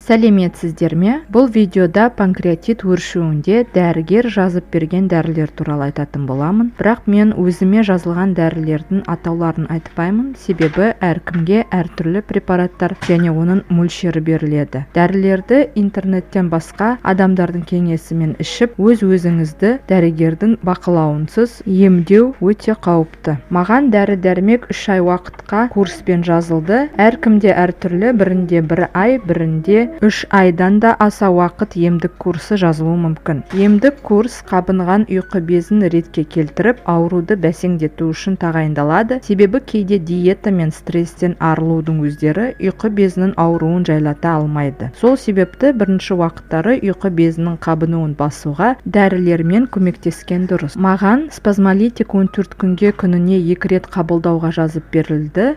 Сәлеметсіздер ме? Бұл видеода панкреатит өршуінде дәрігер жазып берген дәрілер туралы айтатын боламын. Бірақ мен өзіме жазылған дәрілердің атауларын айтпаймын, себебі әркімге әртүрлі препараттар және оның мөлшері беріледі. Дәрілерді интернеттен басқа адамдардың кеңесімен ішіп, өз-өзіңізді дәрігердің бақылауынсыз емдеу өте қауіпті. Маған дәрі-дәрмек 3 ай уақытқа курспен жазылды. Әркімде әртүрлі, бірінде 1 ай, бірінде 3 айдан да аса уақыт емдік курсы жазылуы мүмкін. Емдік курс қабынған ұйқы безін ретке келтіріп, ауруды бәсеңдету үшін тағайындалады. Себебі кейде диета мен стресстен арылудың өздері ұйқы безінің ауруын жайлата алмайды. Сол себепті бірінші уақыттары ұйқы безінің қабынуын басуға дәрілермен көмектескен дұрыс. Маған спазмолитик 14 күнге күніне 2 рет қабылдауға жазып берілді.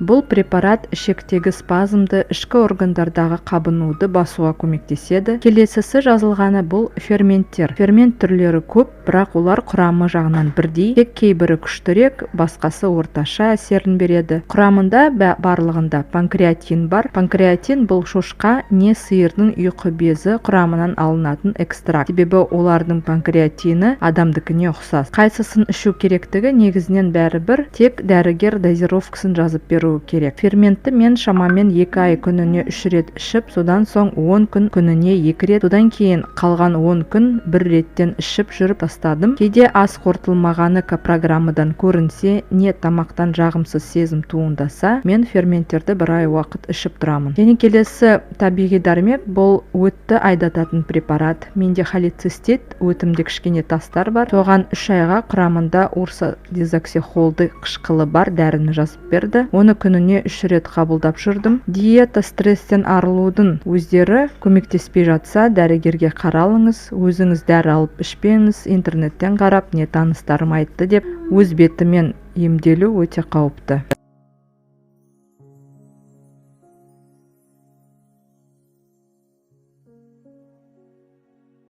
Бұл препарат ішектегі спазмды, ішкі органдардағы қабынуды басуға көмектеседі. Келесісі жазылғаны бұл ферменттер. Фермент түрлері көп, бірақ олар құрамы жағынан бірдей, тек кейбірі күштірек, басқасы орташа әсерін береді. Құрамында барлығында панкреатин бар. Панкреатин бұл шошқа не сиырдың ұйқы безі құрамынан алынатын экстракт. Себебі олардың панкреатині адамдыкіне ұқсас. Қайсысын ішу керектігі негізінен бәрібір, тек дәрігер дозировкасын жазып беру керек. Ферментті мен шамамен 2 ай күніне 3 рет ішіп, содан соң 10 күн күніне 2 рет, содан кейін қалған 10 күн 1 реттен ішіп жүріп тастадым. Кейде ас қорытылмағаны программадан көрінсе, не тамақтан жағымсыз сезім туындаса, мен ферменттерді 1 ай уақыт ішіп тұрамын. Және келесі табиғи дәрмек, бұл өтті айдататын препарат. Менде холецистит, өтімде кішкене тастар бар. Соған 3 айға құрамында урсодизоксихолды қышқылы бар дәріні жазып берді. Оны күніне 3 рет қабылдап жүрдім. Диета, стресстен арылудың өздері көмектеспей жатса, дәрігерге қаралыңыз, өзіңіз дәрі алып ішпеңіз, интернеттен қарап, не таныстарым айтты деп өз бетімен емделу өте қауіпті.